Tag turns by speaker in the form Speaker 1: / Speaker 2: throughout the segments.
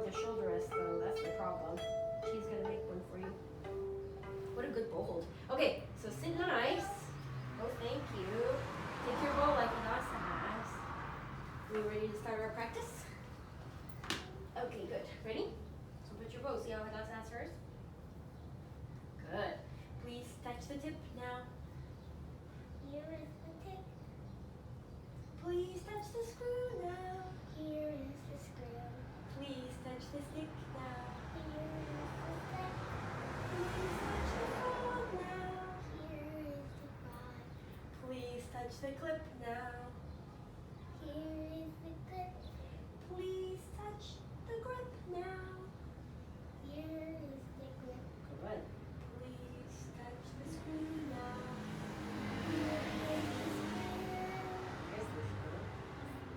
Speaker 1: the shoulder rest though. That's the problem. She's gonna make one for you. What a good bow hold. Okay, so sit nice. Oh, thank you. Take your bow like Hadassah has. We ready to start our practice? Okay, good. Ready? So put your bow. See how Hadassah has hers? Good. Please touch the tip now.
Speaker 2: Here is the tip.
Speaker 1: Please touch the screw now.
Speaker 2: Here is the screw.
Speaker 1: Please touch the stick now.
Speaker 2: Here is the stick.
Speaker 1: Please touch the frog now.
Speaker 2: Here is the frog.
Speaker 1: Please touch the clip now.
Speaker 2: Here is the clip.
Speaker 1: Please touch the grip now.
Speaker 2: Here is the grip.
Speaker 1: Good. Please touch the screw now.
Speaker 2: Here is the screw.
Speaker 1: Here's the screw.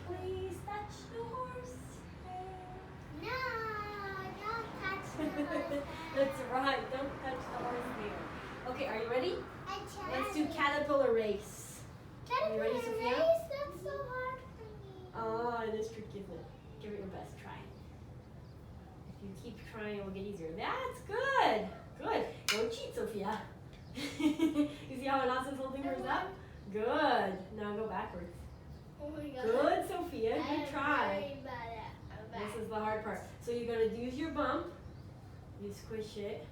Speaker 1: Please touch the horse hair.
Speaker 2: No, don't touch the horse.
Speaker 1: That's right. Don't touch the horse hair. Okay, are you ready?
Speaker 2: I tried.
Speaker 1: Let's do caterpillar race. Are you ready,
Speaker 2: Caterpillar
Speaker 1: Sophia?
Speaker 2: race? That's so hard for me.
Speaker 1: Oh, it is tricky, isn't it? Give it your best try. If you keep trying, it will get easier. That's good. Good. Don't cheat, Sophia. You see how Hadassah's holding hers up? Good. Now go backwards.
Speaker 2: Oh my god.
Speaker 1: Good, Sophia. Good try.
Speaker 2: Very bad at
Speaker 1: This is the hard part. So you're going to use your bump. You squish it.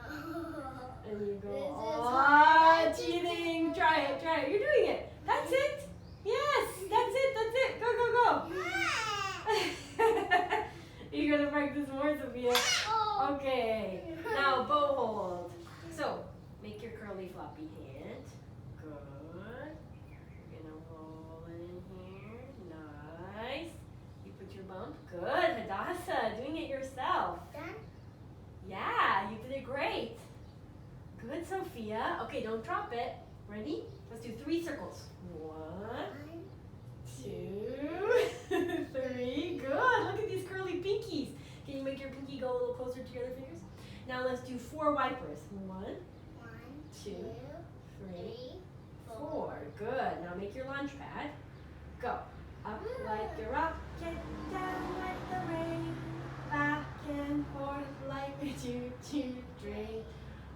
Speaker 1: And you go,
Speaker 2: This is
Speaker 1: oh,
Speaker 2: hard.
Speaker 1: cheating. Try it, try it. You're doing it. That's it. Yes, that's it, that's it. Go, go, go. You're going to practice more, Sophia.
Speaker 2: Oh.
Speaker 1: Okay. Now, bow hold. So, make your curly floppy hand. Good. You're going to roll it in here. Nice. You put your bump. Good. Hadassah, doing it yourself.
Speaker 2: Done?
Speaker 1: Yeah, you did it great. Good, Sophia. Okay, don't drop it. Ready? Let's do 3 circles. 1, 2, 3. Good. Look at these curly pinkies. Can you make your pinky go a little closer to your other fingers? Now let's do 4 wipers. 1, 2, 3, 4. Good. Now make your launch pad. Go. Up like a rocket, down like the rain, back and forth like a choo-choo train.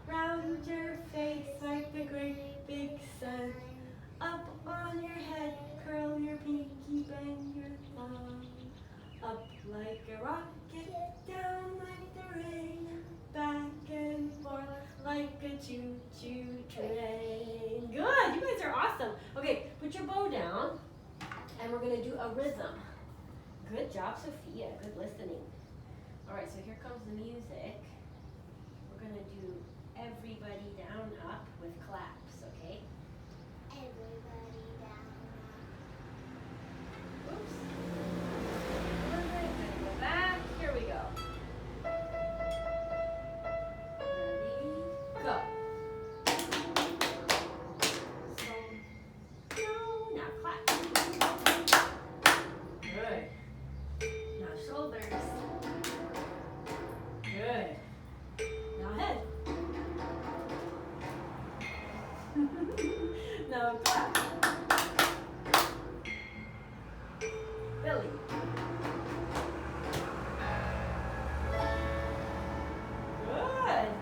Speaker 1: Round your face like the great big sun. Up on your head, curl your pinky, bend your thumb. Up like a rocket, down like the rain, back and forth like a choo-choo train. Good, you guys are awesome. Okay, put your bow down, and we're gonna do a rhythm. Good job, Sophia, good listening. All right, so here comes the music. We're gonna do everybody down, up with claps, okay?
Speaker 2: Everybody down.
Speaker 1: Oops. Good, go back. Here we go. Ready, go. So, no, now clap. Good. Now shoulders. Good. Now head. Now clap. Belly.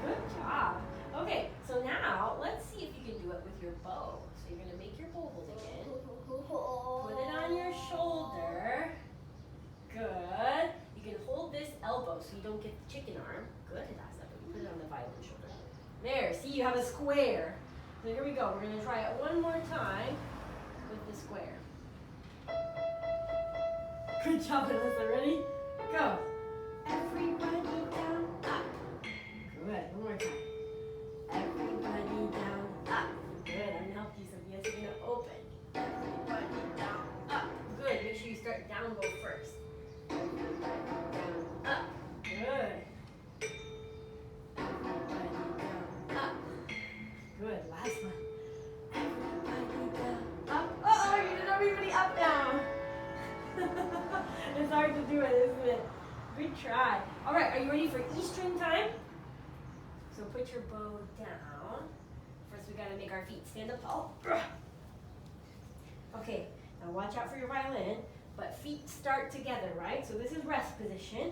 Speaker 1: Good job. Okay, so now let's see if you can do it with your bow. So you're gonna make your bow hold again. Put it on your shoulder. Good. You can hold this elbow so you don't get the chicken arm. Good, Hadassah, but you put it on the violin shoulder. There, see, you have a square. So here we go. We're gonna try it one more time with the square. Good job, Hadassah. Ready? Go. Everybody down, up. Good. One more time. Everybody down, up. Good. I'm gonna help you, Sophia. So you're gonna open. Everybody down, up. Good. Make sure you start down bow first. Everybody down, up. Good. Everybody down, up. Good. Last one. Everybody down, up. Uh-oh, you did everybody up now. It's hard to do it, isn't it? Good try. All right, are you ready for Eastern time? So put your bow down. First, we gotta make our feet stand up tall. Okay, now watch out for your violin, but feet start together, right? So this is rest position.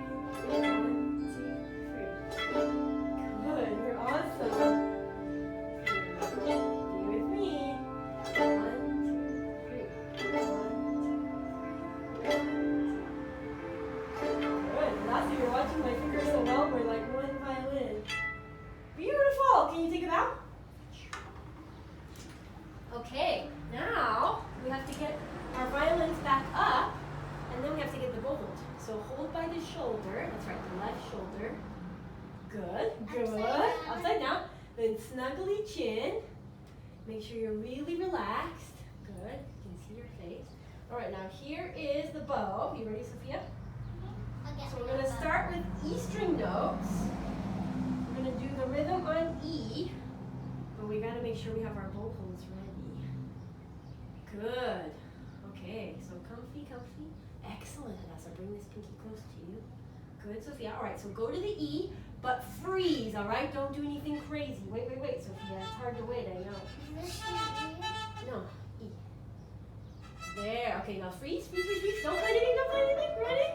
Speaker 1: Good, you're awesome. Be with me. 1, 2, 3. 1, 2, 3. Good. Last year you're watching my fingers so well, we're like one violin. Beautiful. Can you take it out? Okay, now we have to get our violins back up, and then we have to get the bow hold. So hold by the shoulder. That's right, the left shoulder. Good, good. Upside down. Then snuggly chin. Make sure you're really relaxed. Good. You can see your face. All right, now here is the bow. You ready, Sophia? So we're going to start with E string notes. We're going to do the rhythm on E, but we got to make sure we have our bow holds ready. Good. Okay, so comfy, comfy. Excellent, Hadassah. Bring this pinky close to you. Good, Sophia. All right, so go to the E, but freeze, all right? Don't do anything crazy. Wait, Sophia. It's hard to wait, I know. No, E. There. Okay, now freeze. Don't play anything, Ready?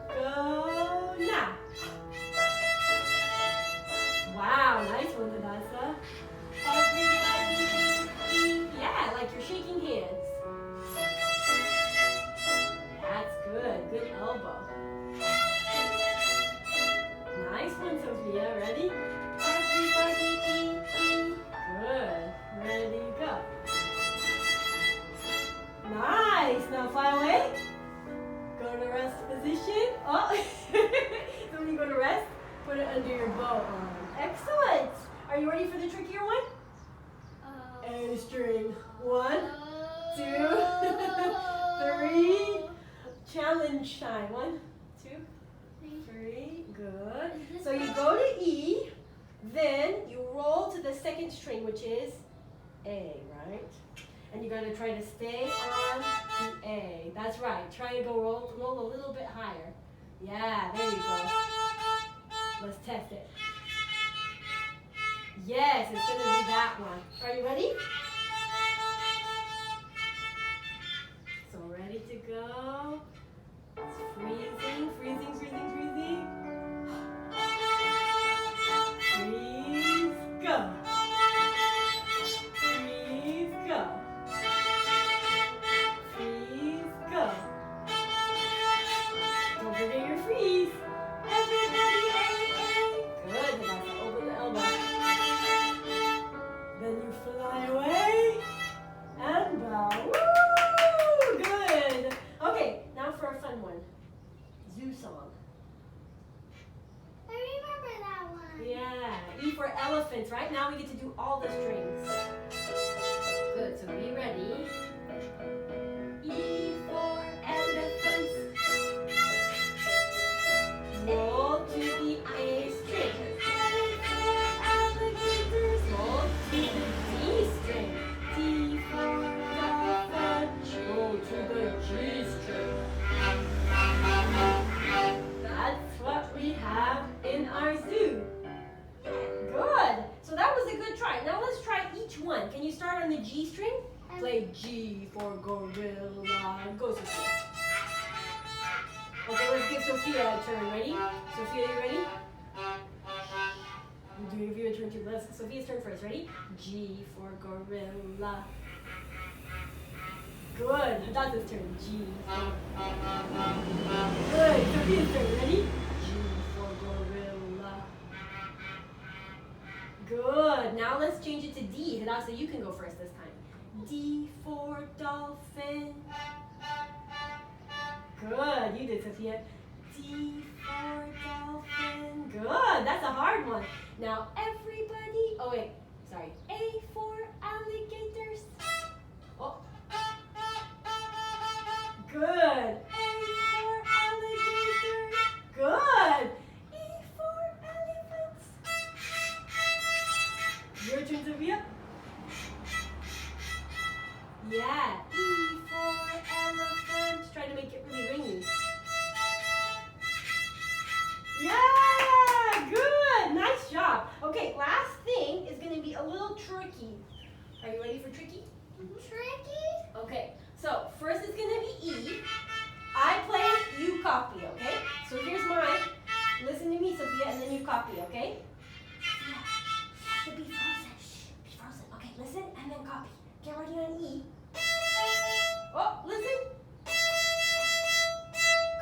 Speaker 1: Go now. Wow, nice one, Hadassah. Yeah, like you're shaking hands. That's good. Good elbow. Nice one, Sophia. Ready? Everybody eat. Good. Ready, go. Nice. Now fly away. Go to rest position. Oh. So when you go to rest, put it under your bow arm. Excellent. Are you ready for the trickier one? A string. 1, 2, 3. Challenge time. 1, 2, 3. Good. So you go to E, then you roll to the second string, which is A, right? And you're going to try to stay on the A. That's right. Try and go roll a little bit higher. Yeah, there you go. Let's test it. Yes, it's going to be that one. Are you ready? So ready to go. It's freezing. Freeze, go. Freeze, go. Freeze, go. Don't forget your freeze. Everybody, good. That's over the elbow. Then you fly away and bow. Woo! Good. Okay, now for a fun one. Zoo song.
Speaker 2: I remember that one.
Speaker 1: Yeah, E for elephants, right? Now we get to do all the strings. Good, so be ready. E for elephants. Roll to the A string. Alligators. Roll to the D string. D for elephant. Roll to the G string. That's what we have in our zoo. Good. So that was a good try. Now let's try each one. Can you start on the G string? Play G for gorilla. Go, Sophia. Okay, let's give Sophia a turn. Ready? Sophia, you ready? We'll give you a turn too. Let's Sophia's turn first. Ready? G for gorilla. Good. Hadassah's turn. G for Good. Sophia's turn. Ready? G for gorilla. Good. Now let's change it to D. Hadassah, you can go first this time. D for dolphin. Good. You did, Sophia. D for dolphin. Good. That's a hard one. Now everybody. Oh wait. Sorry. A for alligators. Oh. Good. A for alligator. Good. E for elephants. Your turn, Sophia. Yeah. E for elephant. Try to make it really ringy. Yeah. Good. Nice job. Okay. Last thing is going to be a little tricky. Are you ready for tricky?
Speaker 2: Tricky?
Speaker 1: Okay, so first it's gonna be E. I play, you copy, okay? So here's mine. Listen to me, Sophia, and then you copy, okay? Sophia, you have to be frozen. Shh, be frozen. Okay, listen and then copy. Get ready on E. Oh, listen.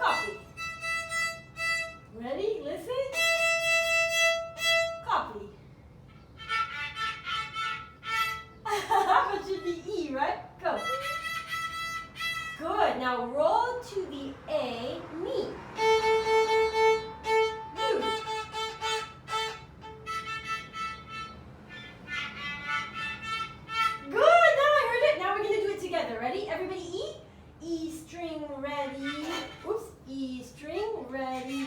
Speaker 1: Copy. Ready? Listen. Copy. That should be E, right? Go. Good. Now roll to the A, me. You. Good. Now I heard it. Now we're going to do it together. Ready? Everybody E. E string ready. Oops. E string ready.